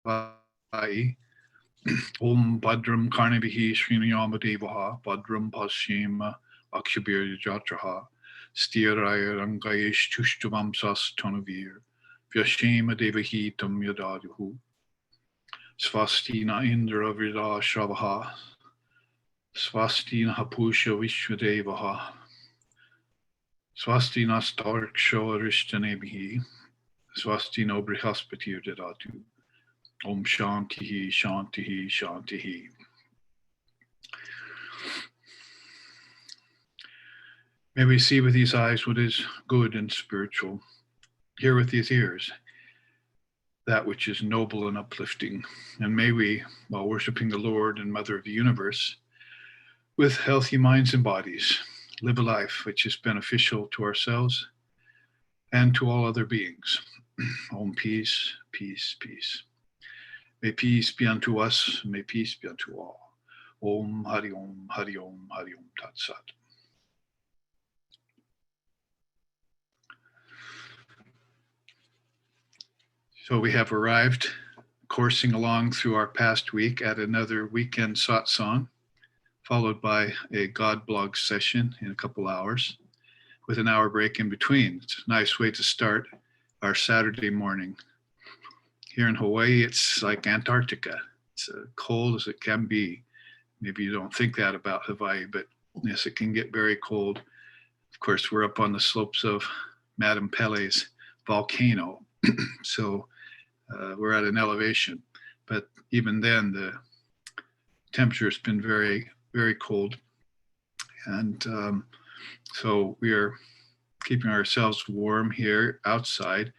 Om Bhadram Karnavihi Sriniyama Devaha Bhadram Paschima Akshibir Jatraha Stiraya Rangayesh Tushtavam Tonavir Vyashema Devahi Tam Yadaduhu Swastina Indra Vida Shavaha Swastina Hapusha Vishwadevaha Swastina Starksho Arishtanebihi Swastino Brihaspati Dadatu Om Shantihi, Shantihi, Shantihi. May we see with these eyes what is good and spiritual, hear with these ears that which is noble and uplifting, and may we, while worshiping the Lord and Mother of the Universe, with healthy minds and bodies, live a life which is beneficial to ourselves and to all other beings. Om peace, peace, peace. May peace be unto us, may peace be unto all. Om Hari Om, Hari Om, Hari Om Tat Sat. So we have arrived, coursing along through our past week at another weekend satsang, followed by a God blog session in a couple hours, with an hour break in between. It's a nice way to start our Saturday morning. Here in Hawaii, it's like Antarctica. It's cold as it can be. Maybe you don't think that about Hawaii, but yes, it can get very cold. Of course, we're up on the slopes of Madame Pele's volcano, so we're at an elevation. But even then, the temperature has been very, very cold. And so we are keeping ourselves warm here outside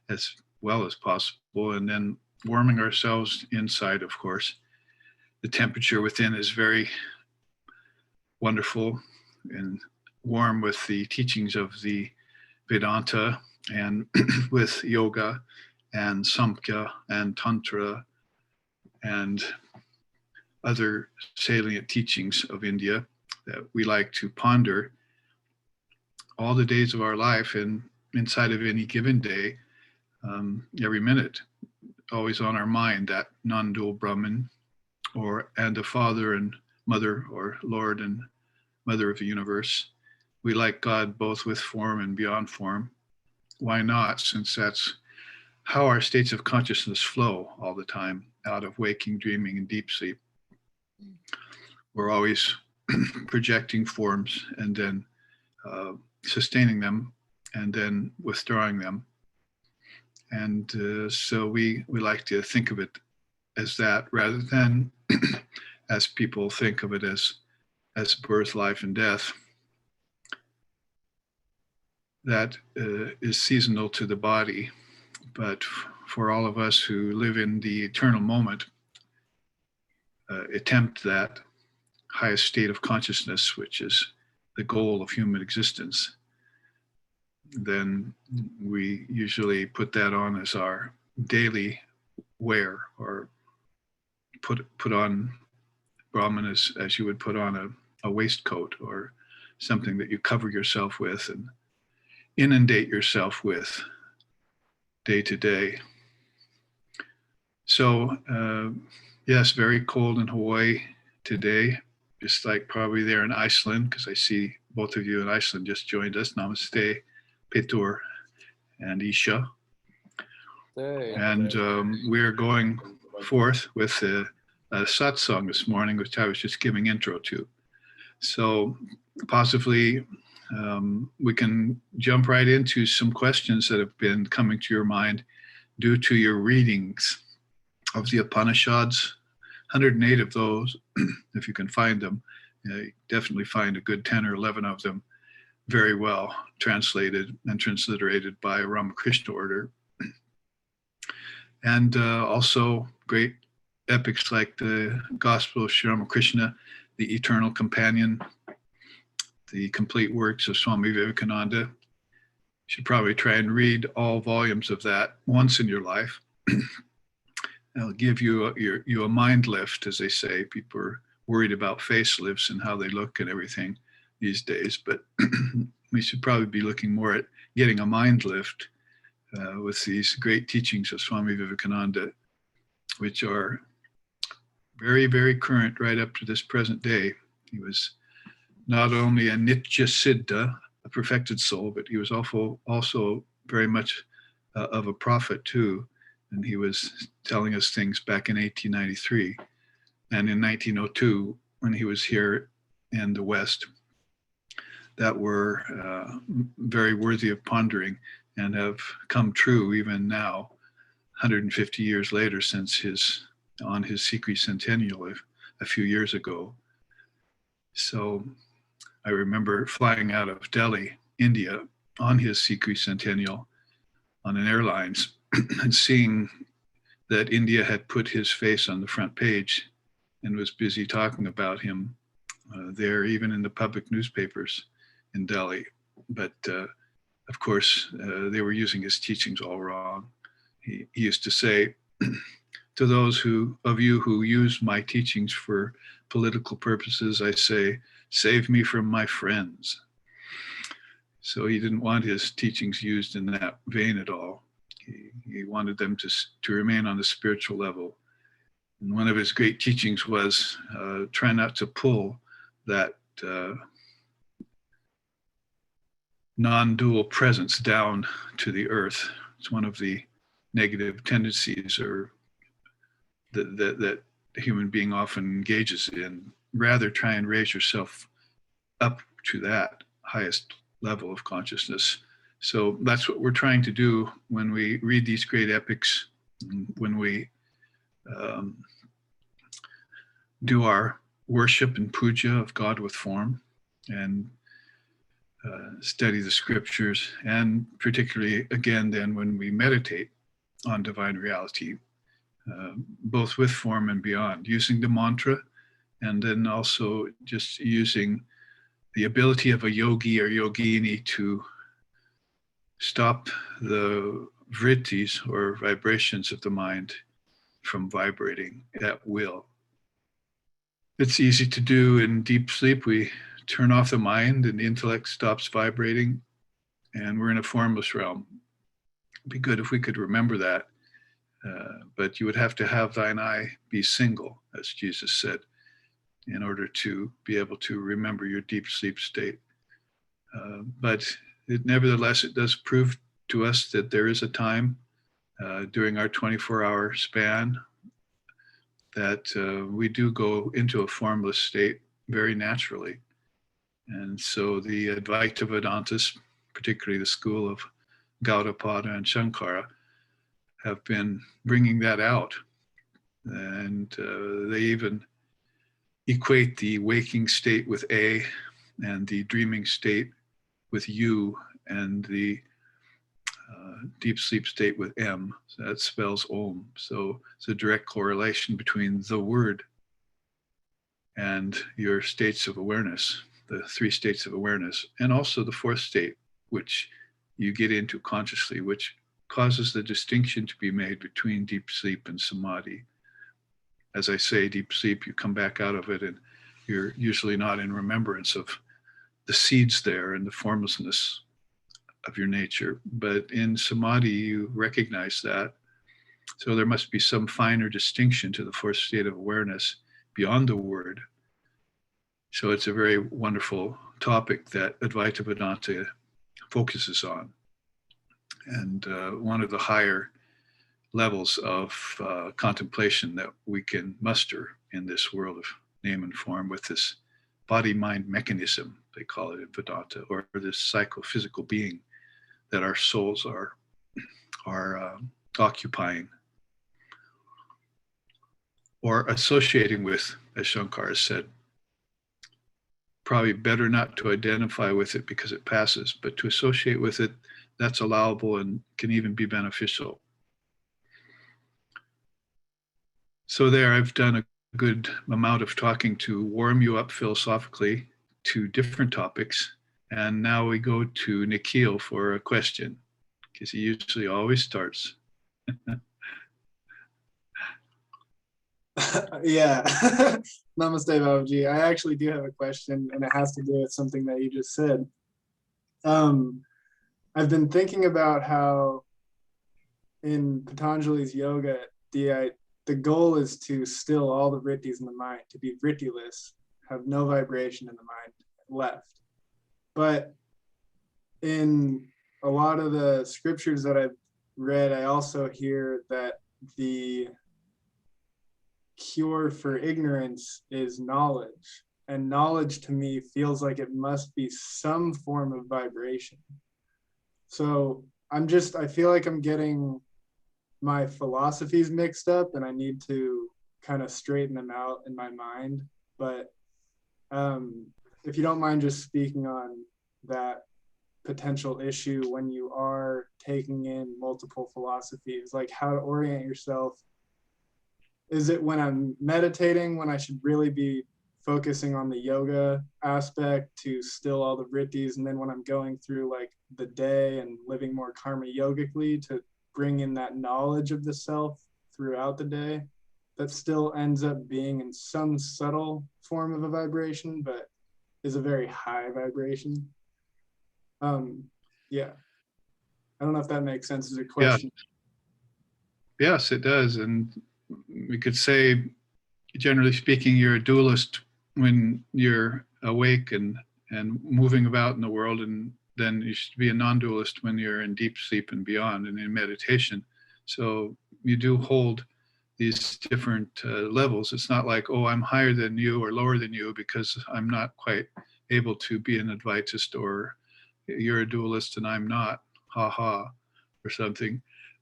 as well as possible, and then warming ourselves inside, of course. The temperature within is very wonderful and warm with the teachings of the Vedanta and with yoga and Samkhya and Tantra and other salient teachings of India that we like to ponder all the days of our life and inside of any given day. Every minute, always on our mind, that non-dual Brahman, and the Father and Mother, or Lord and Mother of the Universe. We like God both with form and beyond form. Why not? Since that's how our states of consciousness flow all the time, out of waking, dreaming, and deep sleep. We're always projecting forms and then sustaining them and then withdrawing them. And so we like to think of it as that rather than as people think of it as birth, life, and death. That is seasonal to the body, but for all of us who live in the eternal moment, attempt that highest state of consciousness, which is the goal of human existence, then we usually put that on as our daily wear, or put on Brahman as you would put on a waistcoat or something that you cover yourself with and inundate yourself with day to day. So yes, very cold in Hawaii today, just like probably there in Iceland, because I see both of you in Iceland just joined us. Namaste, Petur and Isha. And we're going forth with a satsang this morning, which I was just giving intro to. So possibly we can jump right into some questions that have been coming to your mind due to your readings of the Upanishads. 108 of those, if you can find them. You definitely find a good 10 or 11 of them very well translated and transliterated by Ramakrishna order. And also great epics like the Gospel of Sri Ramakrishna, the Eternal Companion, the complete works of Swami Vivekananda. You should probably try and read all volumes of that once in your life. It'll give you a mind lift, as they say. People are worried about facelifts and how they look and everything these days, but we should probably be looking more at getting a mind lift with these great teachings of Swami Vivekananda which are very, very current right up to this present day. He was not only a Nitya Siddha, a perfected soul, but he was also very much of a prophet too. And he was telling us things back in 1893 and in 1902 when he was here in the West that were very worthy of pondering and have come true even now, 150 years later since his Sikri centennial a few years ago. So I remember flying out of Delhi, India, on his Sikri centennial on an airlines and seeing that India had put his face on the front page and was busy talking about him there, even in the public newspapers in Delhi. But of course, they were using his teachings all wrong. He used to say, to those of you who use my teachings for political purposes, I say, save me from my friends. So he didn't want his teachings used in that vein at all. He wanted them to remain on the spiritual level. And one of his great teachings was try not to pull that non-dual presence down to the earth. It's one of the negative tendencies or that the human being often engages in. Rather try and raise yourself up to that highest level of consciousness. So that's what we're trying to do when we read these great epics, when we do our worship and puja of God with form and study the scriptures, and particularly again then when we meditate on divine reality, both with form and beyond, using the mantra, and then also just using the ability of a yogi or yogini to stop the vrittis or vibrations of the mind from vibrating at will. It's easy to do in deep sleep. We turn off the mind and the intellect stops vibrating and we're in a formless realm. It'd be good if we could remember that. But you would have to have thine eye be single, as Jesus said, in order to be able to remember your deep sleep state. But nevertheless, it does prove to us that there is a time during our 24-hour span that we do go into a formless state very naturally. And so the Advaita Vedantas, particularly the school of Gaudapada and Shankara, have been bringing that out. And they even equate the waking state with A and the dreaming state with U and the deep sleep state with M. So that spells Om. So it's a direct correlation between the word and your states of awareness, the 3 states of awareness, and also the 4th state, which you get into consciously, which causes the distinction to be made between deep sleep and samadhi. As I say, deep sleep, you come back out of it and you're usually not in remembrance of the seeds there and the formlessness of your nature. But in samadhi, you recognize that. So there must be some finer distinction to the 4th state of awareness beyond the word. So it's a very wonderful topic that Advaita Vedanta focuses on. And one of the higher levels of contemplation that we can muster in this world of name and form with this body-mind mechanism, they call it in Vedanta, or this psychophysical being that our souls are occupying or associating with, as Shankara said. Probably better not to identify with it because it passes, but to associate with it, that's allowable and can even be beneficial. So there, I've done a good amount of talking to warm you up philosophically to different topics. And now we go to Nikhil for a question, because he usually always starts. Yeah. Namaste, Babaji. I actually do have a question, and it has to do with something that you just said. I've been thinking about how in Patanjali's yoga, the the goal is to still all the vrittis in the mind, to be vrittiless, have no vibration in the mind left. But in a lot of the scriptures that I've read, I also hear that the cure for ignorance is knowledge. And knowledge to me feels like it must be some form of vibration. So I feel like I'm getting my philosophies mixed up, and I need to kind of straighten them out in my mind. But if you don't mind just speaking on that potential issue when you are taking in multiple philosophies, like how to orient yourself. Is it when I'm meditating, when I should really be focusing on the yoga aspect to still all the vrittis, and then when I'm going through like the day and living more karma yogically to bring in that knowledge of the self throughout the day, that still ends up being in some subtle form of a vibration, but is a very high vibration. Yeah, I don't know if that makes sense as a question. Yeah. Yes, it does. And we could say, generally speaking, you're a dualist when you're awake and moving about in the world, and then you should be a non-dualist when you're in deep sleep and beyond and in meditation. So you do hold these different levels. It's not like, oh, I'm higher than you or lower than you because I'm not quite able to be an advaitist, or you're a dualist and I'm not, ha ha, or something.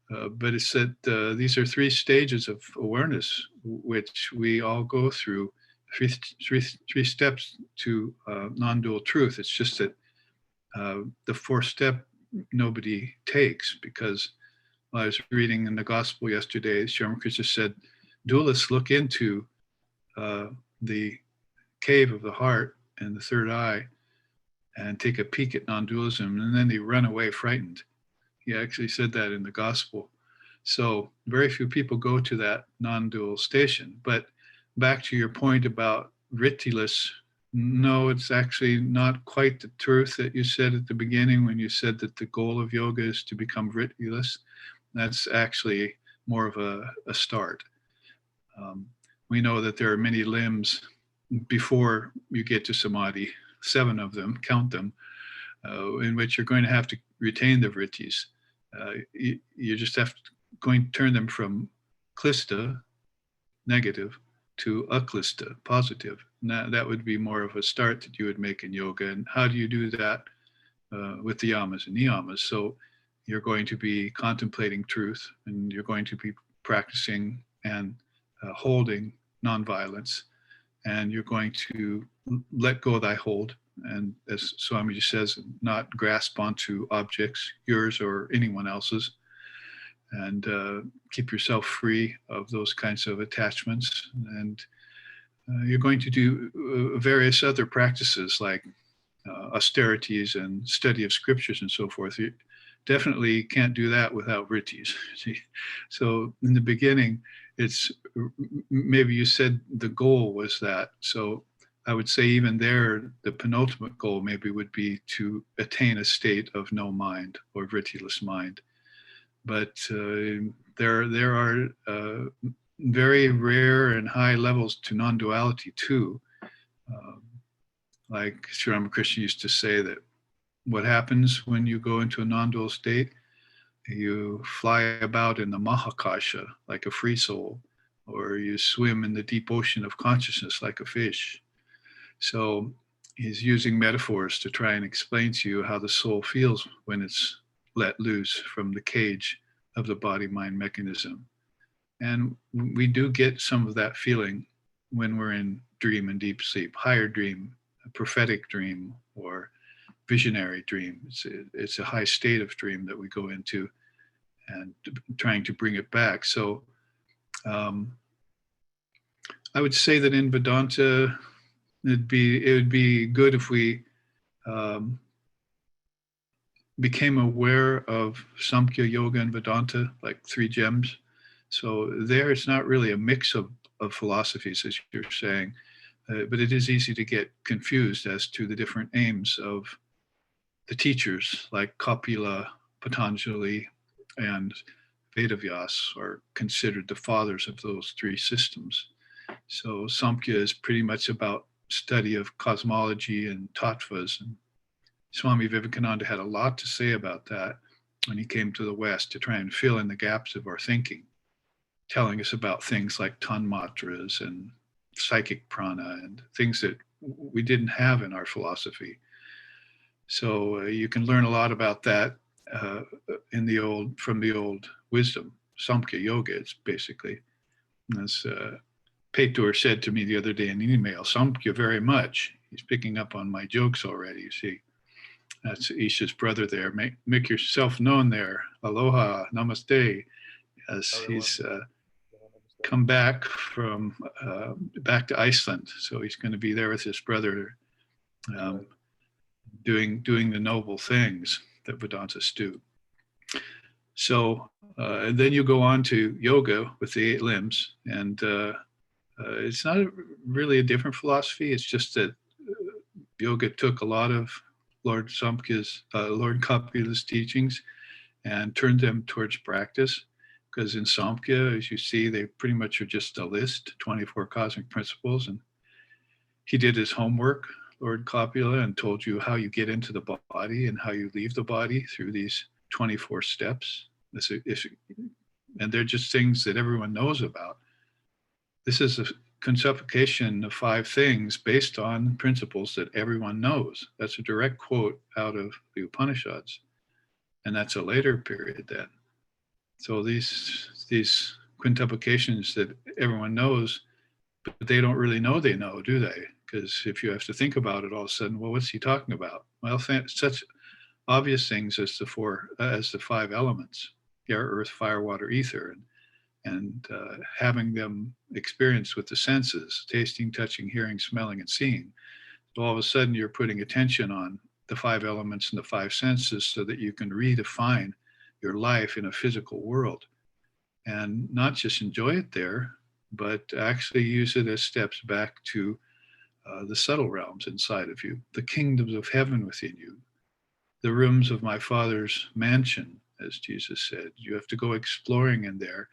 But it's that these are three stages of awareness, which we all go through, three steps to non-dual truth. It's just that the fourth step nobody takes, because I was reading in the gospel yesterday, Shankara said, dualists look into the cave of the heart and the third eye and take a peek at non-dualism, and then they run away frightened. He actually said that in the gospel. So very few people go to that non-dual station. But back to your point about vrittiless, no, it's actually not quite the truth that you said at the beginning when you said that the goal of yoga is to become vrittiless. That's actually more of a start. We know that there are many limbs before you get to samadhi, 7 of them, count them, in which you're going to have to retain the vrittis. You just have to going to turn them from klista, negative, to aklista, positive. And that would be more of a start that you would make in yoga. And how do you do that with the yamas and niyamas? So you're going to be contemplating truth, and you're going to be practicing and holding nonviolence, and you're going to let go of thy hold. And as Swami says, not grasp onto objects, yours or anyone else's, and keep yourself free of those kinds of attachments. And you're going to do various other practices like austerities and study of scriptures and so forth. You definitely can't do that without vrittis. So in the beginning, it's maybe you said the goal was that. So I would say even there, the penultimate goal maybe would be to attain a state of no mind or vrittiless mind. But there are very rare and high levels to non-duality too. Like Sri Ramakrishna used to say that what happens when you go into a non-dual state, you fly about in the Mahakasha like a free soul, or you swim in the deep ocean of consciousness like a fish. So he's using metaphors to try and explain to you how the soul feels when it's let loose from the cage of the body-mind mechanism. And we do get some of that feeling when we're in dream and deep sleep, higher dream, a prophetic dream, or visionary dream. It's a high state of dream that we go into, and trying to bring it back. So I would say that in Vedanta, it would be good if we became aware of Samkhya, Yoga, and Vedanta, like 3 gems. So there, it's not really a mix of philosophies, as you're saying, but it is easy to get confused as to the different aims of the teachers, like Kapila, Patanjali, and Vedavyas are considered the fathers of those three systems. So Samkhya is pretty much about study of cosmology and tattvas. And Swami Vivekananda had a lot to say about that when he came to the West to try and fill in the gaps of our thinking, telling us about things like tanmatras and psychic prana and things that we didn't have in our philosophy. So you can learn a lot about that from the old wisdom. Samkhya yoga, it's basically, as Petur said to me the other day in an email, Samkhya very much. He's picking up on my jokes already, you see. That's Isha's brother there. Make yourself known there. Aloha, namaste. As he's come back from back to Iceland. So he's going to be there with his brother doing the noble things that Vedantists do. So and then you go on to yoga with the 8 limbs, and it's not really a different philosophy. It's just that yoga took a lot of Lord Kapil's teachings and turned them towards practice. Because in Samkhya, as you see, they pretty much are just a list, 24 cosmic principles. And he did his homework, Lord Kapila, and told you how you get into the body and how you leave the body through these 24 steps. And they're just things that everyone knows about. This is a conceptualization of 5 things based on principles that everyone knows. That's a direct quote out of the Upanishads. And that's a later period then. So these quintuplications that everyone knows, but they don't really know they know, do they? Because if you have to think about it all of a sudden, well, what's he talking about? Well, such obvious things as the 5 elements, air, earth, fire, water, ether, and having them experienced with the senses, tasting, touching, hearing, smelling, and seeing. So all of a sudden you're putting attention on the 5 elements and the 5 senses so that you can redefine your life in a physical world and not just enjoy it there, but actually use it as steps back to the subtle realms inside of you, the kingdoms of heaven within you, the rooms of my Father's mansion, as Jesus said. You have to go exploring in there,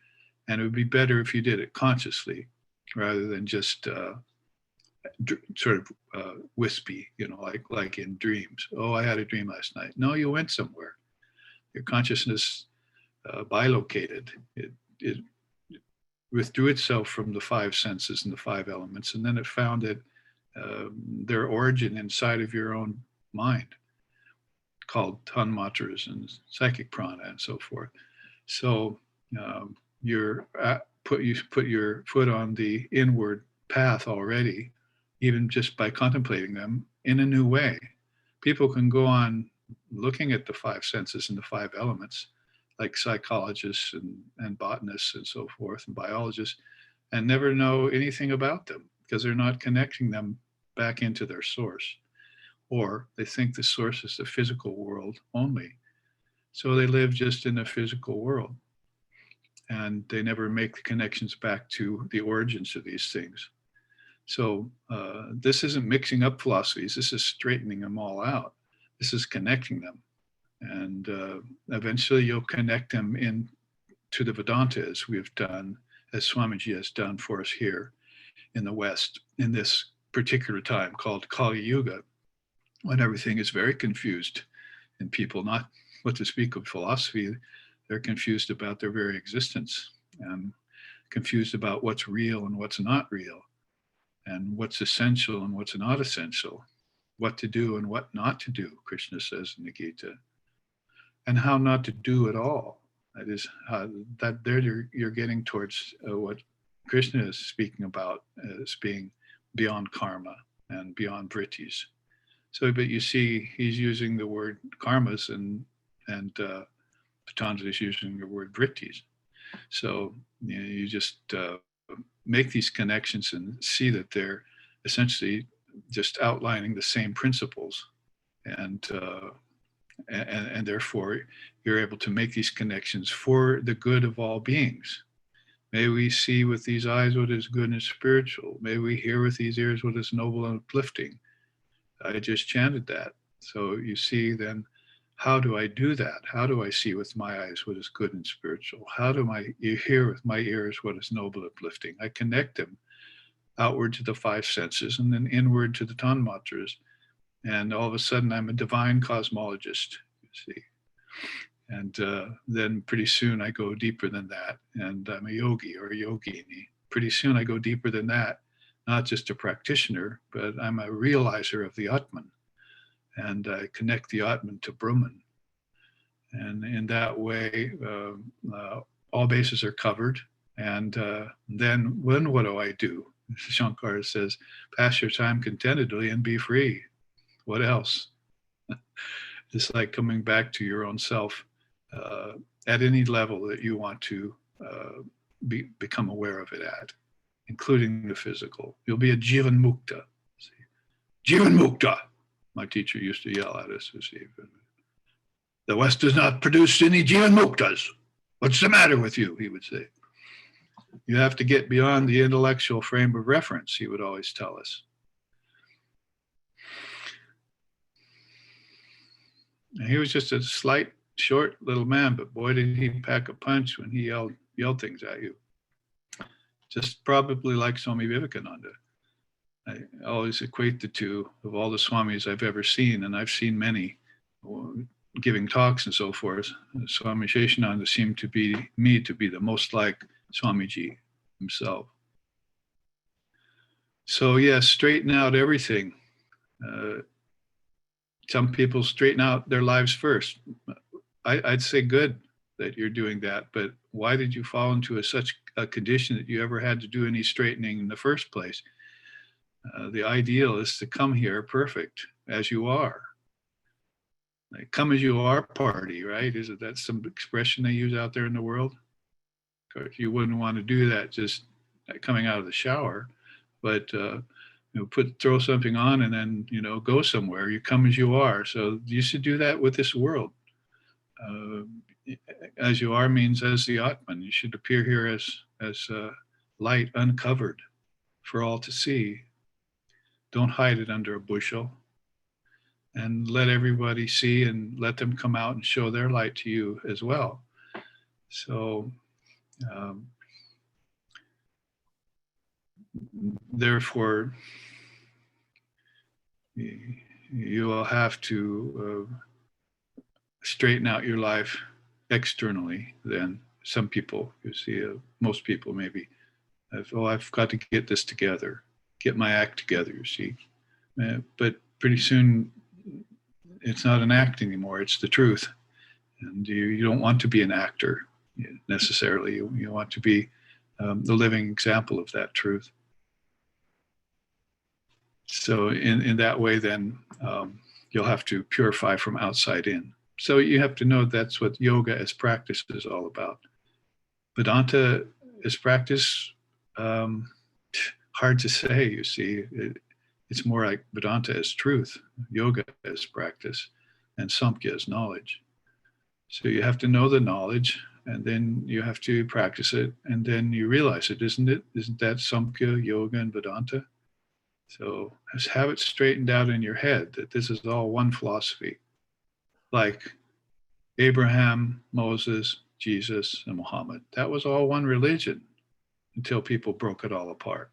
and it would be better if you did it consciously rather than just sort of wispy, like in dreams. Oh, I had a dream last night. No, you went somewhere. Your consciousness bilocated. It withdrew itself from the 5 senses and the 5 elements, and then it found that their origin inside of your own mind, called tanmatras and psychic prana and so forth. So you put your foot on the inward path already, even just by contemplating them in a new way. People can go on looking at the 5 senses and the 5 elements, like psychologists and botanists and so forth, and biologists, and never know anything about them because they're not connecting them back into their source. Or they think the source is the physical world only. So they live just in the physical world. And they never make the connections back to the origins of these things. So this isn't mixing up philosophies. This is straightening them all out. This is connecting them. And eventually you'll connect them in to the Vedanta, as we've done, as Swamiji has done for us here in the West in this particular time called Kali Yuga, when everything is very confused and people, not what to speak of philosophy, they're confused about their very existence and confused about what's real and what's not real, and what's essential and what's not essential, what to do and what not to do, Krishna says in the Gita, and how not to do at all. That is, that there you're getting towards what Krishna is speaking about as being beyond karma and beyond vrittis. So, but you see, he's using the word karmas and Patanjali is using the word vrittis. So you just make these connections and see that they're essentially just outlining the same principles, and therefore you're able to make these connections for the good of all beings. May we see with these eyes what is good and spiritual. May we hear with these ears what is noble and uplifting. I just chanted that. So you see then How do I do that? How do I see with my eyes what is good and spiritual? How do I hear with my ears what is noble and uplifting? I connect them outward to the five senses and then inward to the tanmatras. And all of a sudden, I'm a divine cosmologist, you see. And then pretty soon I go deeper than that. And I'm a yogi or a yogini. Pretty soon I go deeper than that, not just a practitioner, but I'm a realizer of the Atman. And I connect the Atman to Brahman. And in that way, all bases are covered. And then what do I do? Shankara says, pass your time contentedly and be free. What else? It's like coming back to your own self at any level that you want to become aware of it at, including the physical. You'll be a jivan mukta. Jivan mukta, my teacher used to yell at us. The West does not produce any jivan muktas. What's the matter with you? He would say. You have to get beyond the intellectual frame of reference, he would always tell us. And he was just a slight, short little man, but boy, did he pack a punch when he yelled things at you. Just probably like Swami Vivekananda. I always equate the two of all the Swamis I've ever seen, and I've seen many giving talks and so forth. Swami Sheshananda seemed to be the most like Swamiji himself. So yes, straighten out everything. Some people straighten out their lives first. I'd say good that you're doing that, but why did you fall into such a condition that you ever had to do any straightening in the first place? The ideal is to come here perfect as you are. Like, come as you are party, right? Isn't that some expression they use out there in the world? Of course, you wouldn't want to do that just coming out of the shower, but throw something on and then, go somewhere. You come as you are. So you should do that with this world. As you are means as the Atman. You should appear here as light uncovered for all to see. Don't hide it under a bushel, and let everybody see and let them come out and show their light to you as well. So therefore, you will have to straighten out your life externally. Then some people, you see, most people maybe, I've got to get this together, get my act together, you see. But pretty soon, it's not an act anymore, it's the truth. And you don't want to be an actor necessarily. You want to be the living example of that truth. So in that way, then you'll have to purify from outside in. So you have to know that's what yoga as practice is all about. Vedanta as practice, hard to say, you see. It's more like Vedanta as truth, yoga as practice, and Samkhya as knowledge. So you have to know the knowledge, and then you have to practice it, and then you realize it, isn't it? Isn't that Samkhya, yoga, and Vedanta? So just have it straightened out in your head that this is all one philosophy, like Abraham, Moses, Jesus, and Muhammad. That was all one religion until people broke it all apart.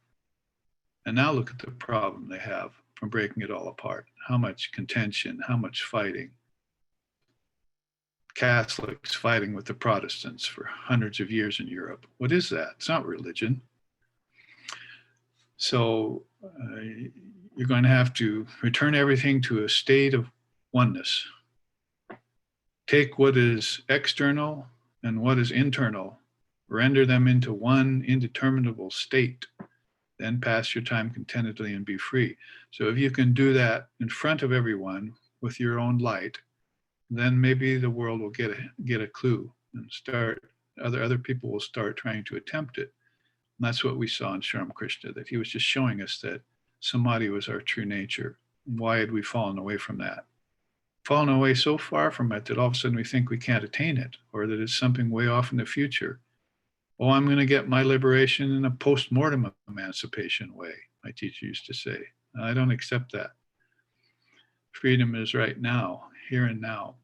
And now look at the problem they have from breaking it all apart. How much contention, how much fighting. Catholics fighting with the Protestants for hundreds of years in Europe. What is that? It's not religion. So you're going to have to return everything to a state of oneness. Take what is external and what is internal, render them into one indeterminable state, then pass your time contentedly and be free. So if you can do that in front of everyone with your own light, then maybe the world will get a clue and start, other people will start trying to attempt it. And that's what we saw in Sri Krishna, that he was just showing us that samadhi was our true nature. Why had we fallen away from that? Fallen away so far from it that all of a sudden we think we can't attain it, or that it's something way off in the future. Oh, I'm going to get my liberation in a post-mortem emancipation way, my teacher used to say. I don't accept that. Freedom is right now, here and now.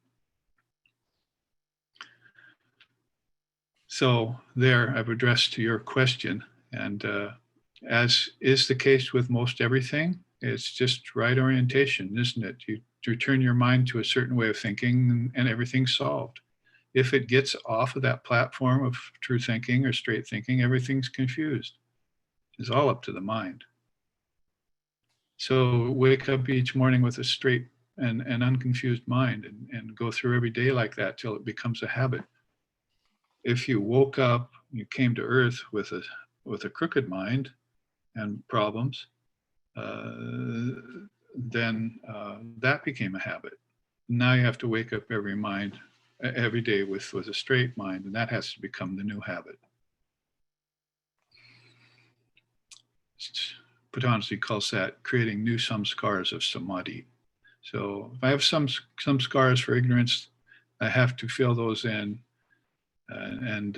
So there, I've addressed to your question. And as is the case with most everything, it's just right orientation, isn't it? You turn your mind to a certain way of thinking and everything's solved. If it gets off of that platform of true thinking or straight thinking, everything's confused. It's all up to the mind. So wake up each morning with a straight and unconfused mind and go through every day like that till it becomes a habit. If you woke up, you came to Earth with a crooked mind and problems, then that became a habit. Now you have to wake up every day with a straight mind, and that has to become the new habit. Patanjali calls that creating new samskars of samadhi. So if I have some scars for ignorance, I have to fill those in, and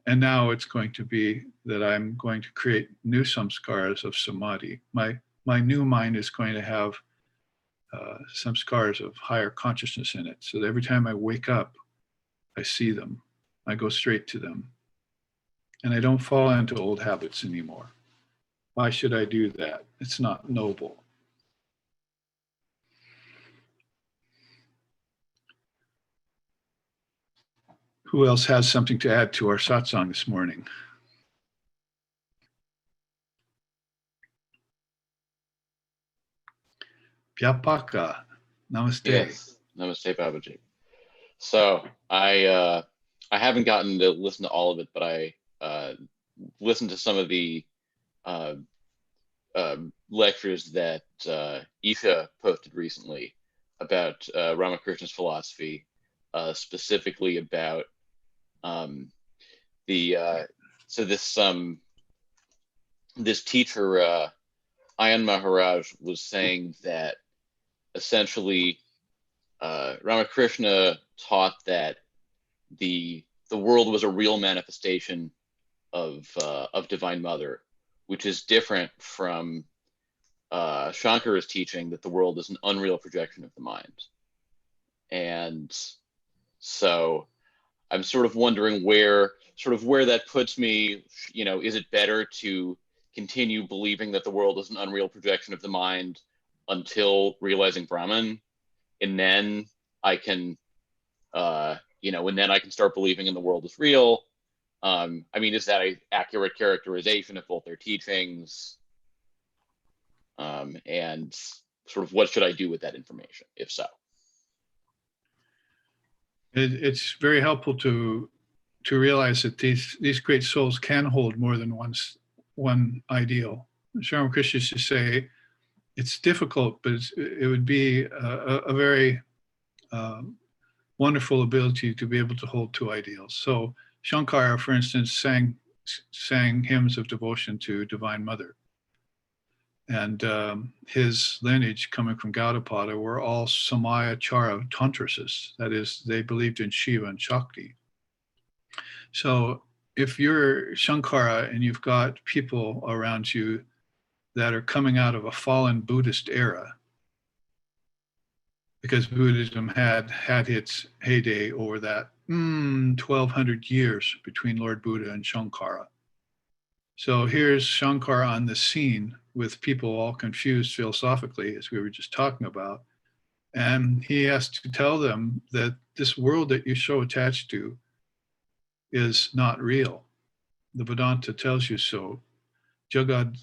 now it's going to be that I'm going to create new samskars of samadhi. My new mind is going to have some scars of higher consciousness in it. So that every time I wake up, I see them. I go straight to them. And I don't fall into old habits anymore. Why should I do that? It's not noble. Who else has something to add to our satsang this morning? Vyapaka, namaste. Yes, namaste, Babaji. So I haven't gotten to listen to all of it, but I listened to some of the lectures that Isha posted recently about Ramakrishna's philosophy, specifically about this teacher Ayan Maharaj was saying that essentially Ramakrishna taught that the world was a real manifestation of Divine Mother, which is different from Shankara's teaching that the world is an unreal projection of the mind. And so I'm sort of wondering where that puts me. You know, is it better to continue believing that the world is an unreal projection of the mind until realizing Brahman, and then I can, and then I can start believing in the world is real? I mean, is that an accurate characterization of both their teachings? And sort of what should I do with that information, if so? It's very helpful to realize that these great souls can hold more than one ideal. Sri Ramakrishna used to say, it's difficult, but it would be a very wonderful ability to be able to hold two ideals. So Shankara, for instance, sang hymns of devotion to Divine Mother. And his lineage coming from Gaudapada were all Samayachara Tantrasists. That is, they believed in Shiva and Shakti. So if you're Shankara and you've got people around you that are coming out of a fallen Buddhist era, because Buddhism had its heyday over that 1,200 years between Lord Buddha and Shankara. So here's Shankara on the scene with people all confused philosophically, as we were just talking about. And he has to tell them that this world that you're so attached to is not real. The Vedanta tells you so. Jagad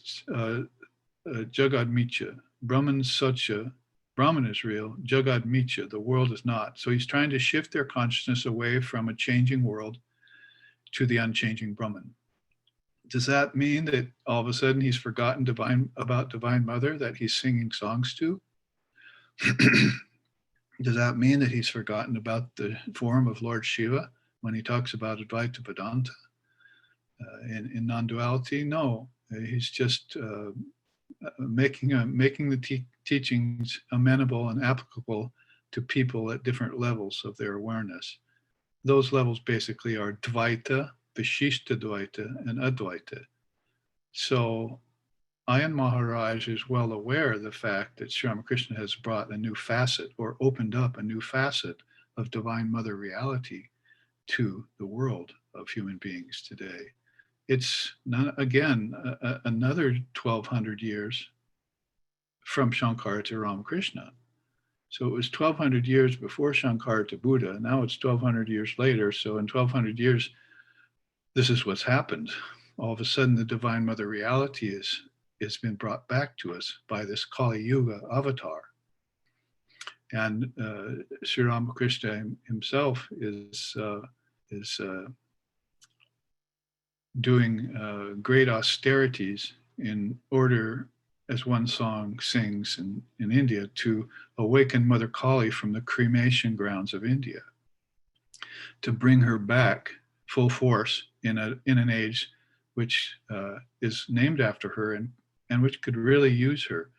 Mithya, Brahman Satya, Brahman is real, Jagad Mithya, the world is not. So he's trying to shift their consciousness away from a changing world to the unchanging Brahman. Does that mean that all of a sudden he's forgotten about Divine Mother that he's singing songs to? Does that mean that he's forgotten about the form of Lord Shiva when he talks about Advaita Vedanta in non-duality? No, he's just making the teachings amenable and applicable to people at different levels of their awareness. Those levels basically are Dvaita, Vishishta Dvaita, and Advaita. So Ayan Maharaj is well aware of the fact that Sri Ramakrishna has brought a new facet, or opened up a new facet of Divine Mother reality to the world of human beings today. It's not, again, another 1200 years from Shankara to Ramakrishna. So it was 1200 years before Shankara to Buddha. Now it's 1200 years later. So in 1200 years, this is what's happened. All of a sudden, the Divine Mother reality is been brought back to us by this Kali Yuga avatar. And Sri Ramakrishna himself is doing great austerities in order, as one song sings in India, to awaken Mother Kali from the cremation grounds of India, to bring her back full force in an age which is named after her and which could really use her.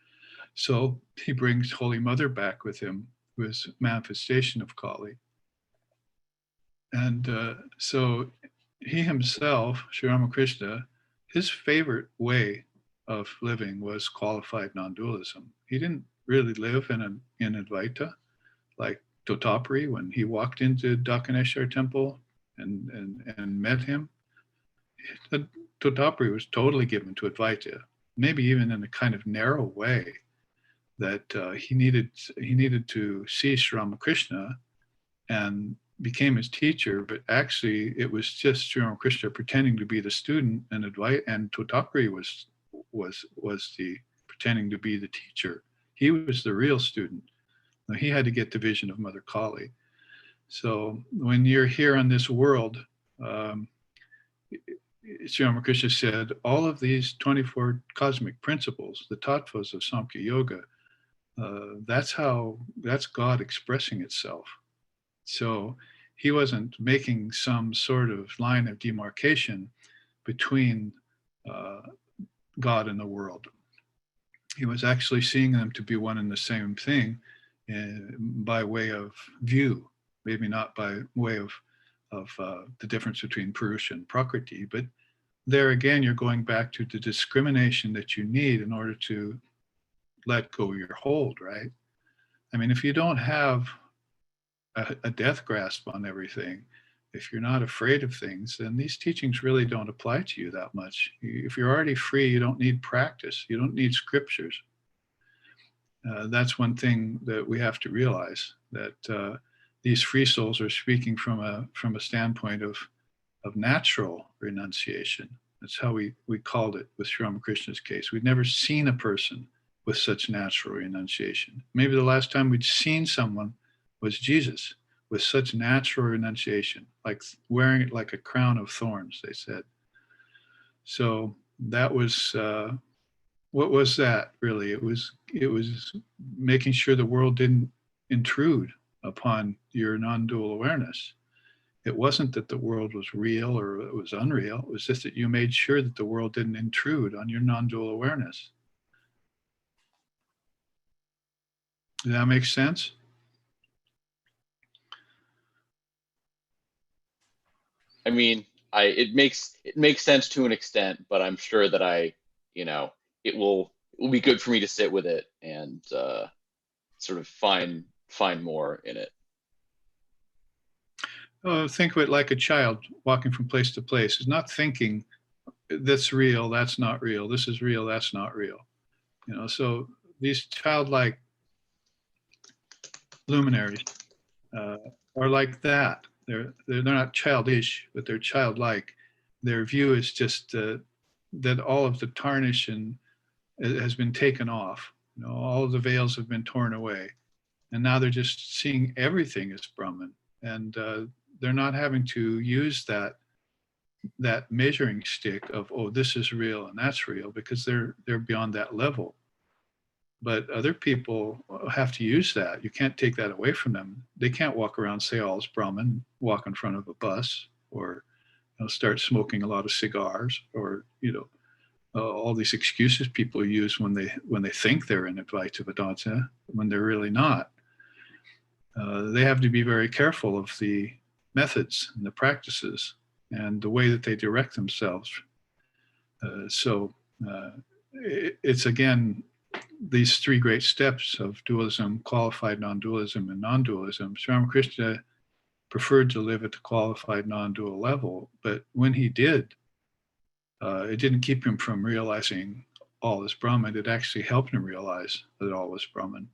So he brings Holy Mother back with him, who is manifestation of Kali. And so he himself, Sri Ramakrishna, his favorite way of living was qualified non-dualism. He didn't really live in Advaita like Totapari when he walked into Dakaneshwar temple and met him. Totapari was totally given to Advaita, maybe even in a kind of narrow way, that he needed to see Sri Ramakrishna and became his teacher, but actually it was just Sri Ramakrishna pretending to be the student, and Totapari was the pretending to be the teacher. He was the real student. Now, he had to get the vision of Mother Kali. So when you're here on this world, Sri Ramakrishna said, all of these 24 cosmic principles, the tattvas of Samkhya Yoga, that's God expressing itself. So he wasn't making some sort of line of demarcation between God and the world. He was actually seeing them to be one and the same thing by way of view, maybe not by way of the difference between Purusha and Prakriti, but there again, you're going back to the discrimination that you need in order to let go of your hold, right? I mean, if you don't have a death grasp on everything, if you're not afraid of things, then these teachings really don't apply to you that much. If you're already free, you don't need practice. You don't need scriptures. That's one thing that we have to realize, that these free souls are speaking from a standpoint of natural renunciation. That's how we called it with Sri Ramakrishna's case. We'd never seen a person with such natural renunciation. Maybe the last time we'd seen someone was Jesus with such natural renunciation, like wearing it like a crown of thorns, they said. So that was, what was that really? It was making sure the world didn't intrude upon your non-dual awareness. It wasn't that the world was real or it was unreal. It was just that you made sure that the world didn't intrude on your non-dual awareness. Does that make sense? I mean, it makes sense to an extent, but I'm sure that it will be good for me to sit with it and sort of find more in it. Think of it like a child walking from place to place. It's not thinking that's real, that's not real, this is real, that's not real. So these childlike luminaries are like that. They're not childish, but they're childlike. Their view is just that all of the tarnish has been taken off. All of the veils have been torn away, and now they're just seeing everything as Brahman, and they're not having to use that measuring stick of, oh, this is real and that's real, because they're beyond that level. But other people have to use that. You can't take that away from them. They can't walk around and say all is Brahman, walk in front of a bus, or start smoking a lot of cigars, or all these excuses people use when they think they're in Advaita Vedanta when they're really not. They have to be very careful of the methods and the practices and the way that they direct themselves. It's again these three great steps of dualism: qualified non-dualism and non-dualism. Sri Ramakrishna preferred to live at the qualified non-dual level. But when he did, it didn't keep him from realizing all is Brahman. It actually helped him realize that all was Brahman.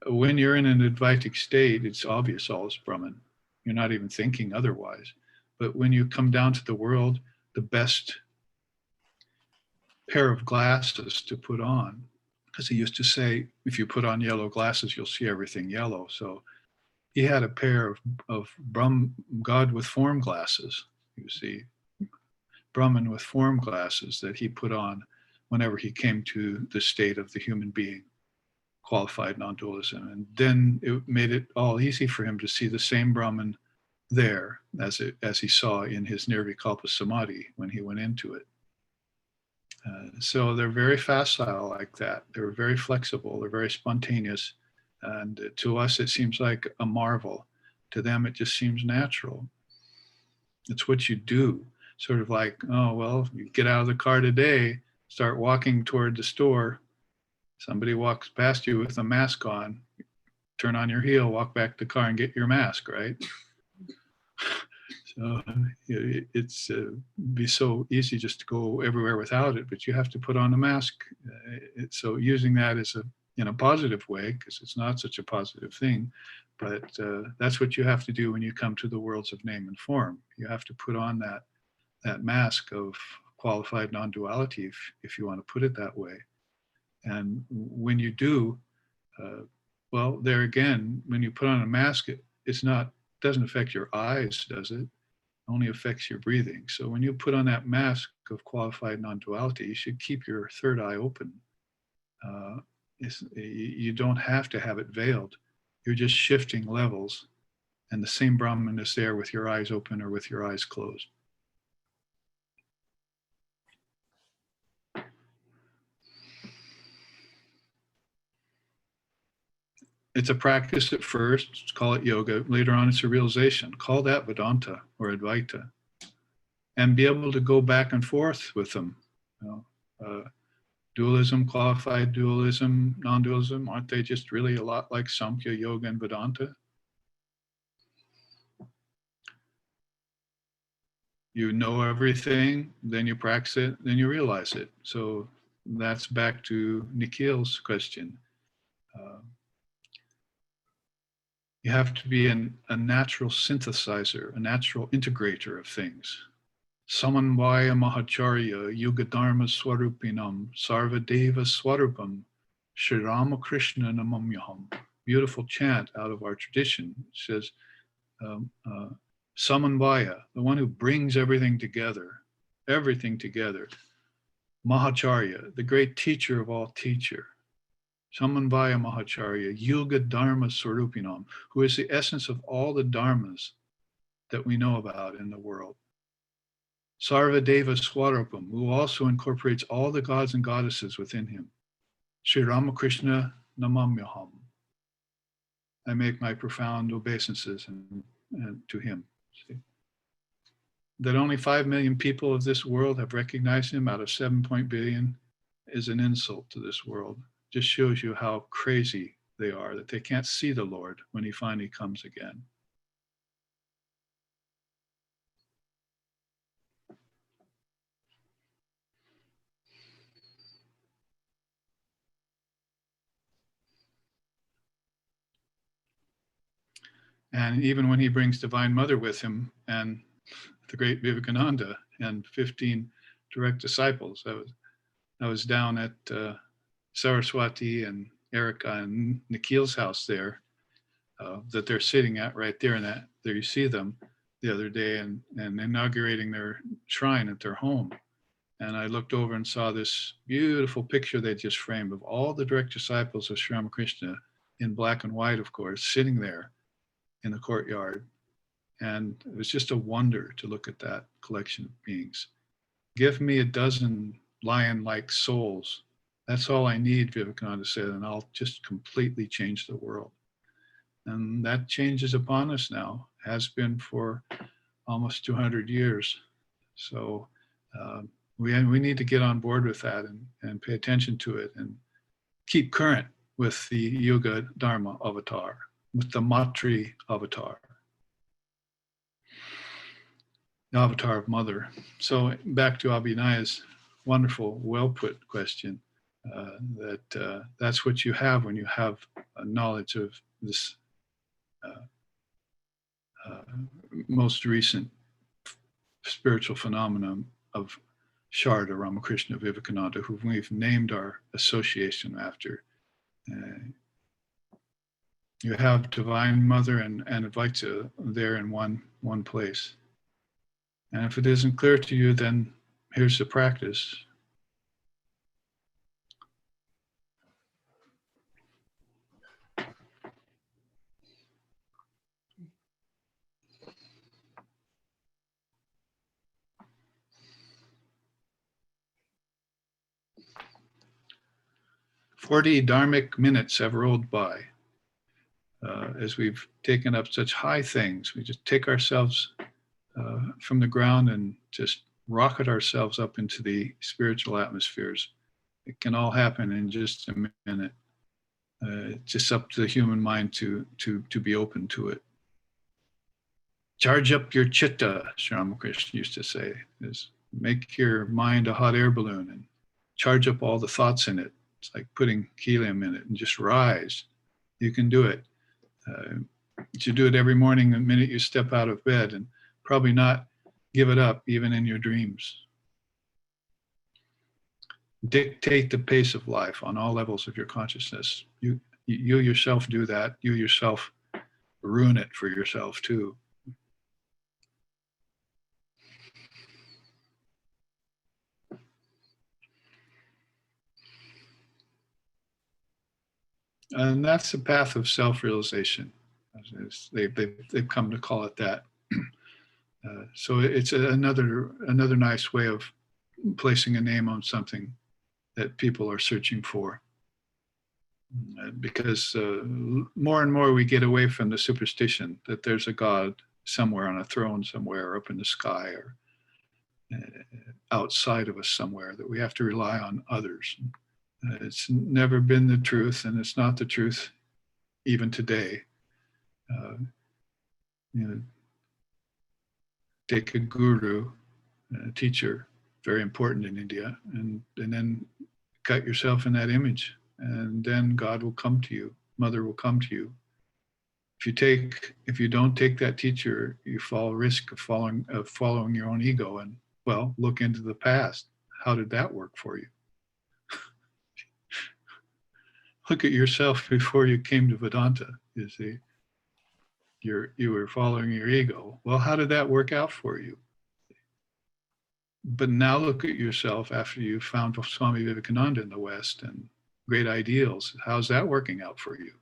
When you're in an Advaitic state, it's obvious all is Brahman. You're not even thinking otherwise. But when you come down to the world, the best pair of glasses to put on, because he used to say, if you put on yellow glasses, you'll see everything yellow. So he had a pair of God with form glasses, you see, Brahman with form glasses that he put on whenever he came to the state of the human being, qualified non-dualism. And then it made it all easy for him to see the same Brahman there as he saw in his Nirvikalpa Samadhi when he went into it. So they're very facile like that. They're very flexible. They're very spontaneous. And to us, it seems like a marvel. To them, it just seems natural. It's what you do. Sort of like, oh, well, you get out of the car today, start walking toward the store. Somebody walks past you with a mask on, turn on your heel, walk back to the car and get your mask, right? So it's be so easy just to go everywhere without it, but you have to put on a mask. So using that as in a positive way, because it's not such a positive thing, but that's what you have to do when you come to the worlds of name and form. You have to put on that mask of qualified non-duality, if you want to put it that way. And when you do, well, there again, when you put on a mask, it doesn't affect your eyes, does it? Only affects your breathing. So when you put on that mask of qualified non-duality, you should keep your third eye open. You don't have to have it veiled. You're just shifting levels, and the same Brahman is there with your eyes open or with your eyes closed. It's a practice at first, call it yoga. Later on, it's a realization. Call that Vedanta or Advaita. And be able to go back and forth with them. Dualism, qualified dualism, non-dualism, aren't they just really a lot like Samkhya, Yoga, and Vedanta? You know everything, then you practice it, then you realize it. So that's back to Nikhil's question. You have to be a natural synthesizer, a natural integrator of things. Samanvaya Mahacharya Yuga Dharma Swarupinam Sarvadeva Swarupam Sri Ramakrishna Namamyaham. Beautiful chant out of our tradition. It says, Samanvaya, the one who brings everything together. Mahacharya, the great teacher of all teacher. Samanvaya Mahacharya, Yuga Dharma Swarupinam, who is the essence of all the dharmas that we know about in the world. Sarvadeva Swarupam, who also incorporates all the gods and goddesses within him. Sri Ramakrishna Namamyaham. I make my profound obeisances and to him. See? That only 5 million people of this world have recognized him out of 7 billion is an insult to this world. Just shows you how crazy they are, that they can't see the Lord when he finally comes again. And even when he brings Divine Mother with him and the great Vivekananda and 15 direct disciples, I was down at Saraswati and Erica and Nikhil's house there, that they're sitting at right there, and there you see them the other day and inaugurating their shrine at their home. And I looked over and saw this beautiful picture they just framed of all the direct disciples of Sri Ramakrishna in black and white, of course, sitting there in the courtyard. And it was just a wonder to look at that collection of beings. Give me a dozen lion-like souls. That's all I need, Vivekananda said, and I'll just completely change the world. And that change is upon us now, has been for almost 200 years. So we need to get on board with that and pay attention to it and keep current with the Yuga Dharma avatar, with the Matri avatar. the avatar of mother. So back to Abhinaya's wonderful, well put question. That's what you have when you have a knowledge of this most recent spiritual phenomenon of Sharda Ramakrishna Vivekananda, who we've named our association after. You have Divine Mother and Advaita there in one place. And if it isn't clear to you, then here's the practice. "40 dharmic minutes have rolled by. As we've taken up such high things, we just take ourselves from the ground and just rocket ourselves up into the spiritual atmospheres. It can all happen in just a minute. It's just up to the human mind to be open to it. Charge up your chitta, Sri Ramakrishna used to say, is make your mind a hot air balloon and charge up all the thoughts in it. It's like putting helium in it and just rise. You can do it. You should do it every morning the minute you step out of bed, and probably not give it up even in your dreams. Dictate the pace of life on all levels of your consciousness. You yourself do that. You yourself ruin it for yourself too. And that's the path of self-realization. They've come to call it that. So it's another nice way of placing a name on something that people are searching for. Because more and more we get away from the superstition that there's a God somewhere on a throne somewhere, or up in the sky, or outside of us somewhere, that we have to rely on others. It's never been the truth, and it's not the truth even today. Take a guru, a teacher, very important in India, and then cut yourself in that image, and then God will come to you, Mother will come to you. If you don't take that teacher, you fall risk of following your own ego, and well, look into the past. How did that work for you? Look at yourself before you came to Vedanta. You see, you were following your ego. Well, how did that work out for you? But now look at yourself after you found Swami Vivekananda in the West and great ideals. How's that working out for you?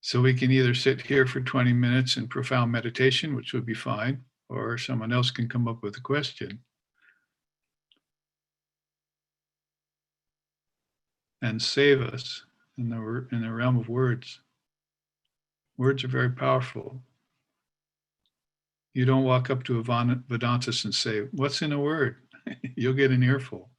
So we can either sit here for 20 minutes in profound meditation, which would be fine, or someone else can come up with a question and save us in the realm of words. Words are very powerful. You don't walk up to a Vedantist and say, "What's in a word?" You'll get an earful.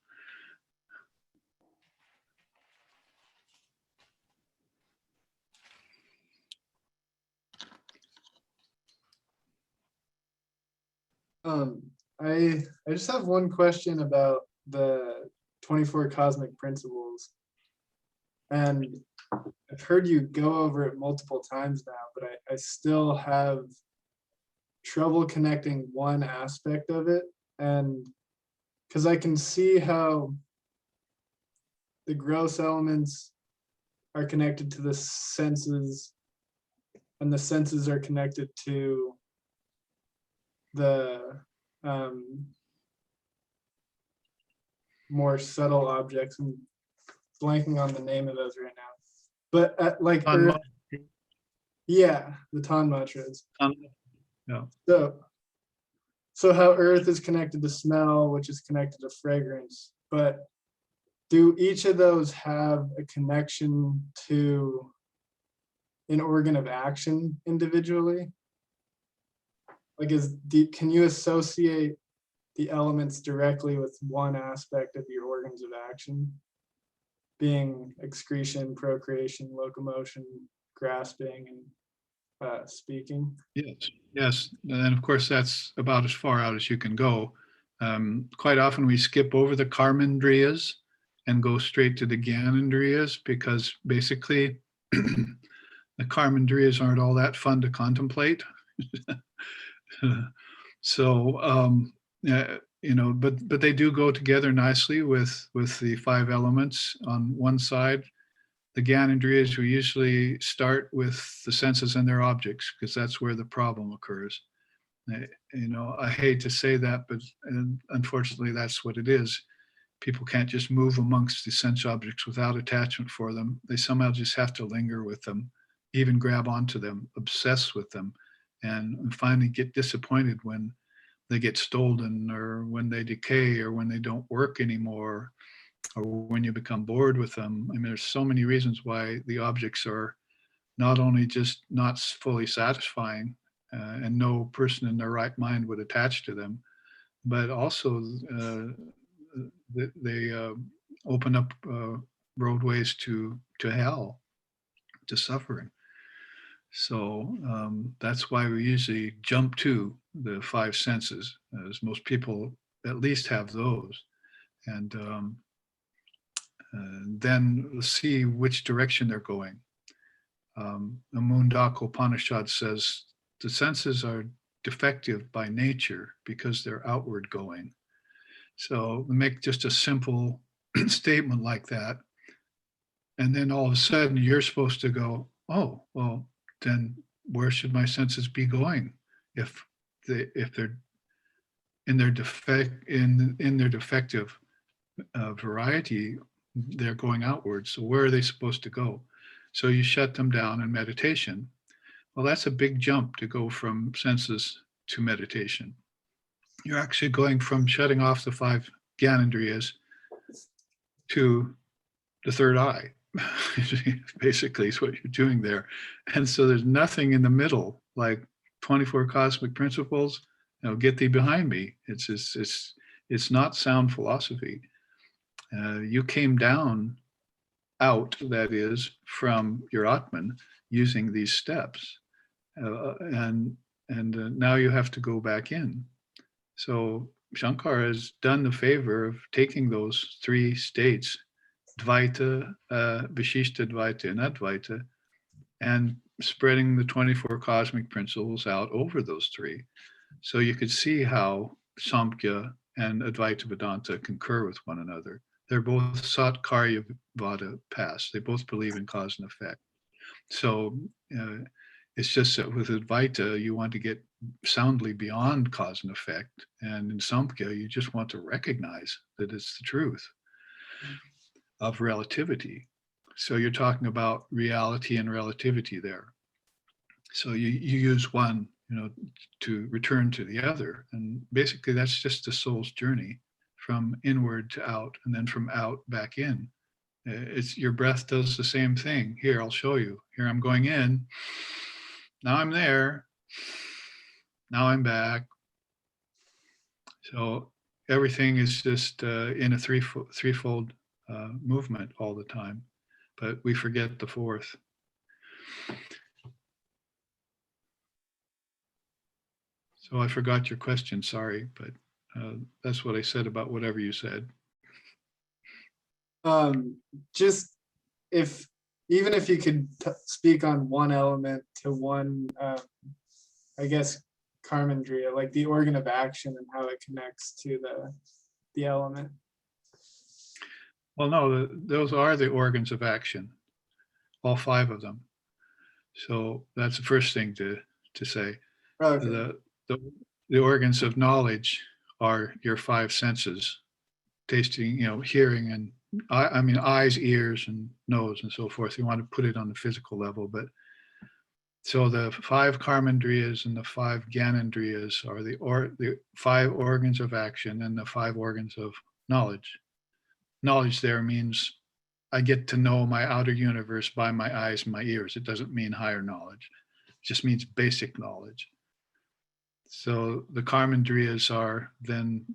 I just have one question about the 24 cosmic principles. And I've heard you go over it multiple times now, but I still have trouble connecting one aspect of it. And because I can see how the gross elements are connected to the senses, and the senses are connected to the more subtle objects. I'm blanking on the name of those right now. But like Earth, yeah, the tanmatras. Yeah. So how Earth is connected to smell, which is connected to fragrance, but do each of those have a connection to an organ of action individually? Like, can you associate the elements directly with one aspect of your organs of action, being excretion, procreation, locomotion, grasping, and speaking? Yes, and of course that's about as far out as you can go. Quite often we skip over the karmendriyas and go straight to the gyanendriyas, because basically the karmendriyas aren't all that fun to contemplate. So but they do go together nicely with the 5 elements on one side. The gyanendriyas, we usually start with the senses and their objects, because that's where the problem occurs. I hate to say that, but unfortunately that's what it is. People can't just move amongst the sense objects without attachment for them. They somehow just have to linger with them, even grab onto them, obsess with them, and finally get disappointed when they get stolen, or when they decay, or when they don't work anymore, or when you become bored with them. I mean, there's so many reasons why the objects are not only just not fully satisfying, and no person in their right mind would attach to them, but also they open up roadways to hell, to suffering. So that's why we usually jump to the 5 senses, as most people at least have those. And then see which direction they're going. The Mundaka Upanishad says the senses are defective by nature because they're outward going. So make just a simple statement like that, and then all of a sudden you're supposed to go, oh, well, then where should my senses be going? If they're in their defective variety, they're going outwards. So where are they supposed to go? So you shut them down in meditation. Well, that's a big jump to go from senses to meditation. You're actually going from shutting off the 5 gyanendriyas to the third eye. Basically is what you're doing there. And so there's nothing in the middle, like 24 cosmic principles, get thee behind me. It's not sound philosophy. You came down out, that is, from your Atman using these steps. And now you have to go back in. So Shankara has done the favor of taking those 3 states, Dvaita, Vishishta Dvaita, and Advaita, and spreading the 24 cosmic principles out over those 3. So you could see how Samkhya and Advaita Vedanta concur with one another. They're both Satkaryavada paths. They both believe in cause and effect. So it's just that with Advaita, you want to get soundly beyond cause and effect. And in Samkhya, you just want to recognize that it's the truth of relativity. So you're talking about reality and relativity there. So you use one, to return to the other. And basically that's just the soul's journey from inward to out, and then from out back in. It's your breath does the same thing. Here, I'll show you. Here I'm going in. Now I'm there. Now I'm back. So everything is just in a threefold movement all the time, but we forget the 4th. So I forgot your question, sorry, but that's what I said about whatever you said. Just even if you could speak on one element to one, I guess, karmendriya, like the organ of action and how it connects to the element. Well, no, those are the organs of action, all 5 of them. So that's the first thing to say. Okay. The organs of knowledge are your 5 senses, tasting, hearing, and I mean eyes, ears, and nose, and so forth. You want to put it on the physical level, but so the 5 karmendriyas and the 5 gyanendriyas are the 5 organs of action and the 5 organs of knowledge. knowledge there means I get to know my outer universe by my eyes and my ears. It doesn't mean higher knowledge. It just means basic knowledge. So the karmendriyas are then,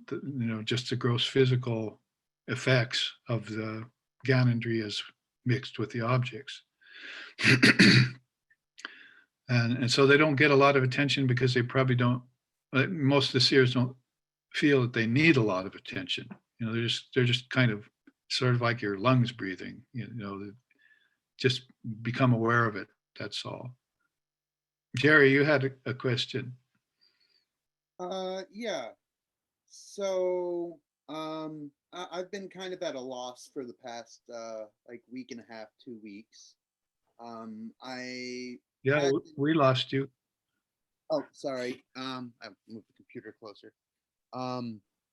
just the gross physical effects of the gyanendriyas mixed with the objects. and so they don't get a lot of attention because they probably don't, most of the seers don't feel that they need a lot of attention. They're just kind of sort of like your lungs breathing, just become aware of it. That's all. Jerry, you had a question. Yeah. So I've been kind of at a loss for the past like week and a half, 2 weeks. We lost you. Oh, sorry. I moved the computer closer.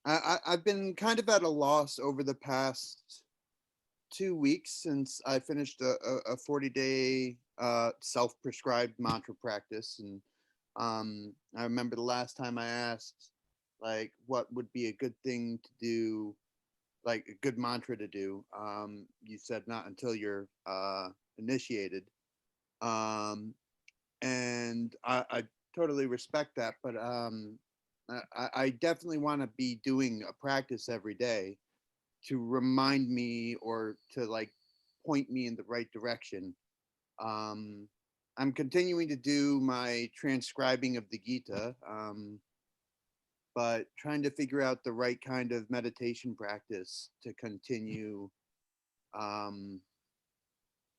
I've been kind of at a loss over the past 2 weeks since I finished a 40-day self-prescribed mantra practice. And I remember the last time I asked, like, what would be a good thing to do, like a good mantra to do. You said not until you're initiated. And I totally respect that, but I definitely want to be doing a practice every day to remind me or to like point me in the right direction. I'm continuing to do my transcribing of the Gita, but trying to figure out the right kind of meditation practice to continue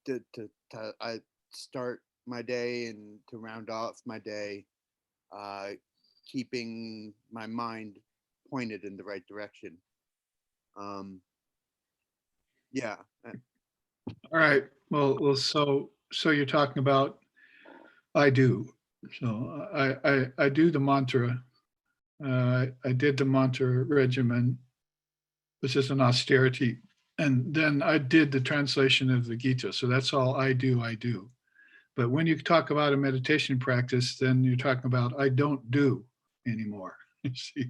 to start my day and to round off my day, keeping my mind pointed in the right direction. Yeah. All right. Well, so you're talking about I do. So I do the mantra. I did the mantra regimen, which is an austerity, and then I did the translation of the Gita. So that's all I do. But when you talk about a meditation practice, then you're talking about I don't do anymore. You see,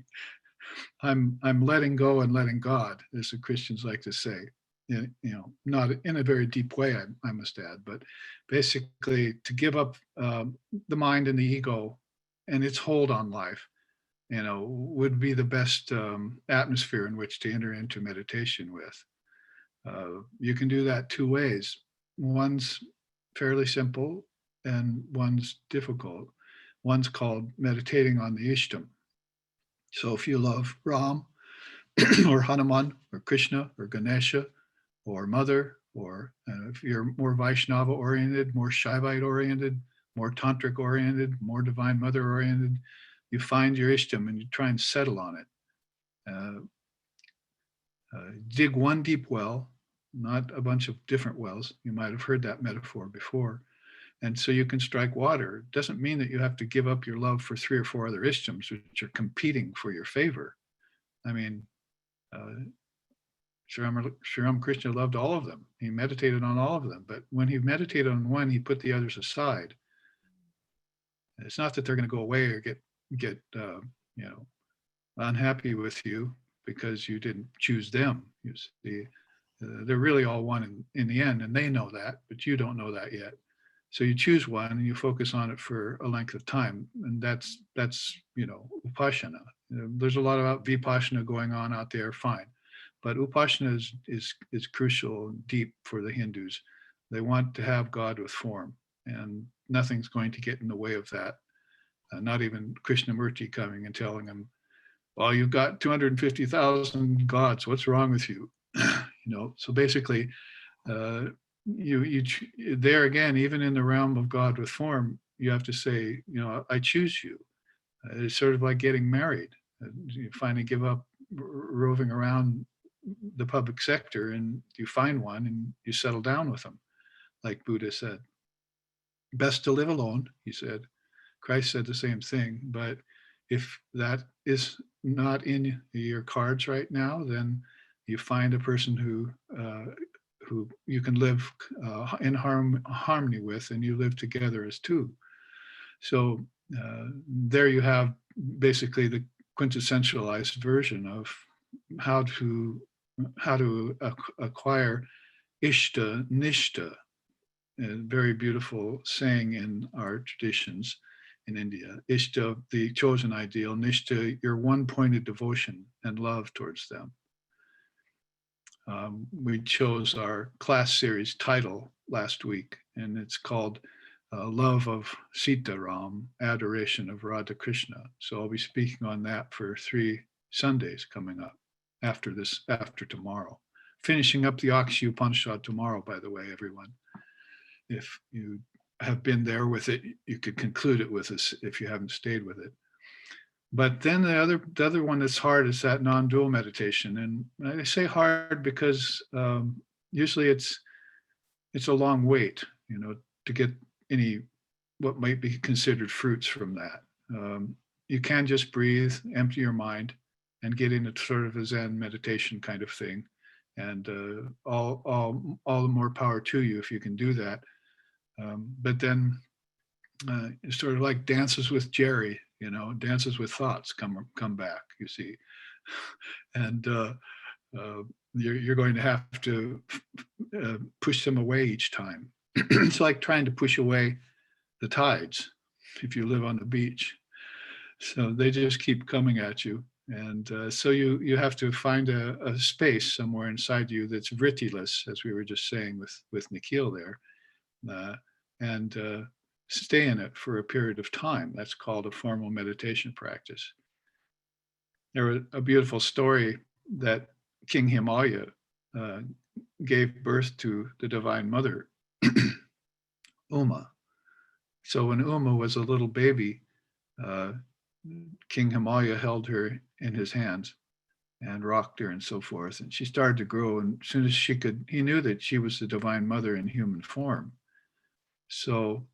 I'm letting go and letting God, as the Christians like to say. Not in a very deep way, I must add, but basically to give up the mind and the ego and its hold on life, would be the best atmosphere in which to enter into meditation with. You can do that two ways. One's fairly simple and one's difficult. One's called meditating on the Ishtam. So if you love Ram or Hanuman or Krishna or Ganesha or Mother, or if you're more Vaishnava oriented, more Shaivite oriented, more Tantric oriented, more Divine Mother oriented, you find your Ishtam and you try and settle on it. Dig one deep well, not a bunch of different wells. You might have heard that metaphor before. And so you can strike water. It doesn't mean that you have to give up your love for 3 or 4 other Ishtams, which are competing for your favor. I mean, Sri Krishna loved all of them. He meditated on all of them. But when he meditated on one, he put the others aside. It's not that they're going to go away or get unhappy with you because you didn't choose them. You see, they're really all one in the end, and they know that, but you don't know that yet. So you choose one and you focus on it for a length of time, and that's upasana. There's a lot of vipassana going on out there, fine, but upasana is crucial and deep for the Hindus. They want to have God with form, and nothing's going to get in the way of that. Not even Krishnamurti coming and telling them, "Well, you've got 250,000 gods. What's wrong with you?" So basically, you there again, even in the realm of God with form, you have to say, I choose you. It's sort of like getting married. You finally give up roving around the public sector and you find one and you settle down with them, like Buddha said. Best to live alone, he said. Christ said the same thing. But if that is not in your cards right now, then you find a person who you can live in harmony with, and you live together as two. So there you have basically the quintessentialized version of how to how to acquire Ishta Nishta, a very beautiful saying in our traditions in India. Ishta, the chosen ideal; Nishta, your one-pointed devotion and love towards them. We chose our class series title last week, and it's called Love of Sita Ram, Adoration of Radha Krishna. So I'll be speaking on that for 3 Sundays coming up after tomorrow. Finishing up the Akshi Upanishad tomorrow, by the way, everyone. If you have been there with it, you could conclude it with us if you haven't stayed with it. But then the other one that's hard is that non-dual meditation. And I say hard because usually it's a long wait, to get any what might be considered fruits from that. You can just breathe, empty your mind, and get into sort of a Zen meditation kind of thing. And all the more power to you if you can do that. But then it's sort of like dances with Jerry, dances with thoughts come back, you see. And you're going to have to push them away each time. It's like trying to push away the tides if you live on the beach. So they just keep coming at you. And so you have to find a space somewhere inside you that's vrittiless, as we were just saying with Nikhil there, and stay in it for a period of time. That's called a formal meditation practice. There was a beautiful story that King Himalaya gave birth to the Divine Mother, Uma. So when Uma was a little baby, King Himalaya held her in his hands and rocked her and so forth. And she started to grow. And as soon as he knew that she was the Divine Mother in human form. So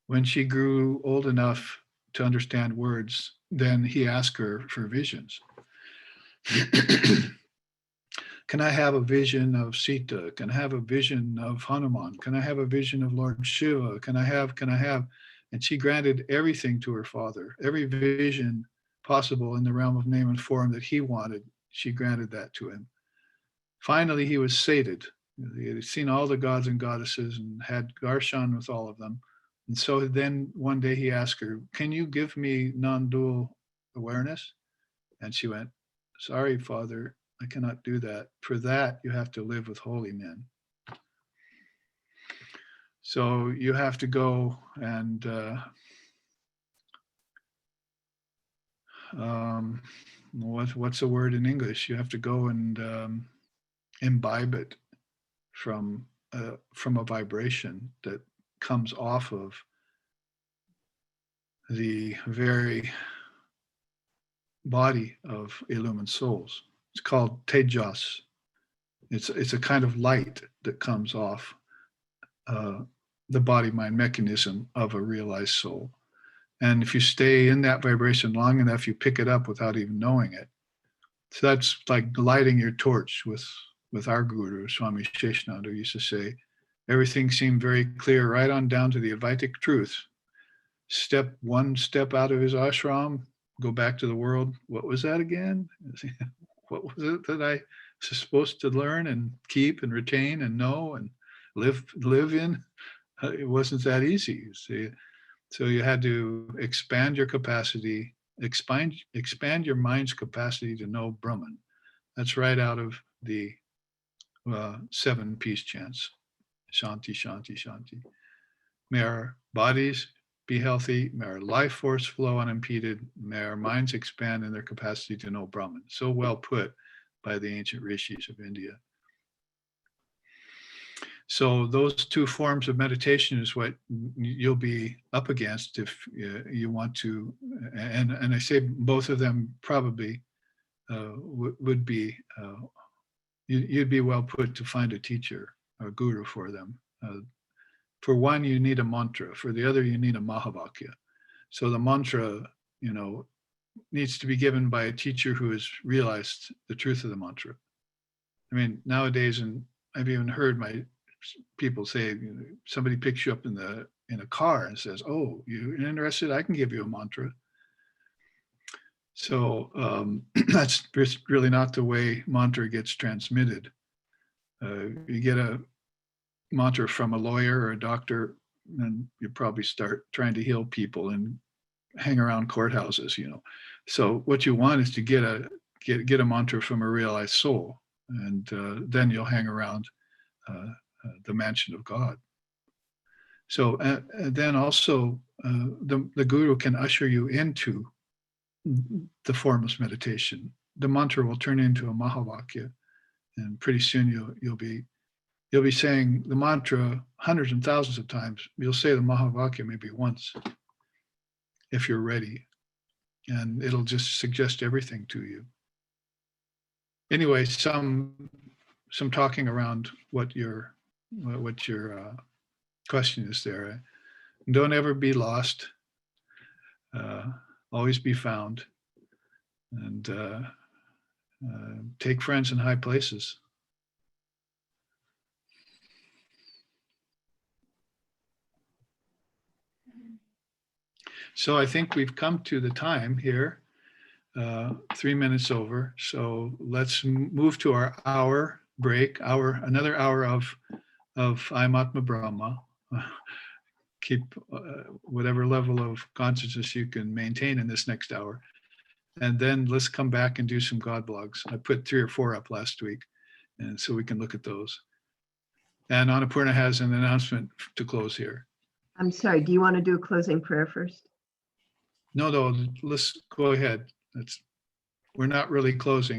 when she grew old enough to understand words, then he asked her for visions. Can I have a vision of Sita? Can I have a vision of Hanuman? Can I have a vision of Lord Shiva? Can I have? And she granted everything to her father, every vision possible in the realm of name and form that he wanted, she granted that to him. Finally, he was sated. He had seen all the gods and goddesses and had darshan with all of them. And so then one day he asked her, can you give me non-dual awareness? And she went, sorry, Father, I cannot do that. For that, you have to live with holy men. So you have to go and what's the word in English? You have to go and imbibe it from a vibration that comes off of the very body of illumined souls. It's called tejas. It's a kind of light that comes off the body-mind mechanism of a realized soul. And if you stay in that vibration long enough, you pick it up without even knowing it. So that's like lighting your torch with our guru, Swami Sheshananda, who used to say, everything seemed very clear right on down to the Advaitic truth. One step out of his ashram, go back to the world. What was that again? What was it that I was supposed to learn and keep and retain and know and live in? It wasn't that easy, you see. So you had to expand your capacity, expand your mind's capacity to know Brahman. That's right out of the 7 peace chants. Shanti, Shanti, Shanti. May our bodies be healthy. May our life force flow unimpeded. May our minds expand in their capacity to know Brahman. So well put by the ancient rishis of India. So those 2 forms of meditation is what you'll be up against if you want to, and I say both of them probably would be, you'd be well put to find a teacher, a guru for them. For one, you need a mantra. For the other, you need a mahavakya. So the mantra, needs to be given by a teacher who has realized the truth of the mantra. I mean, nowadays, and I've even heard my people say, somebody picks you up in a car and says, oh, you're interested? I can give you a mantra. So that's really not the way mantra gets transmitted. You get a mantra from a lawyer or a doctor, and you probably start trying to heal people and hang around courthouses, you know. So what you want is to get a mantra from a realized soul, and then you'll hang around the mansion of God. So then also the guru can usher you into the formless meditation. The mantra will turn into a mahavakya, and pretty soon you'll be saying the mantra hundreds and thousands of times. You'll say the mahavakya maybe once, if you're ready, and it'll just suggest everything to you. Anyway, some talking around what your question is there. Don't ever be lost. Always be found, and take friends in high places. So I think we've come to the time here, 3 minutes over. So let's move to our hour break, another hour of I'm Atma Brahma. Keep whatever level of consciousness you can maintain in this next hour. And then let's come back and do some God blogs. I put 3 or 4 up last week, and so we can look at those. And Annapurna has an announcement to close here. I'm sorry, do you want to do a closing prayer first? No, let's go ahead. We're not really closing.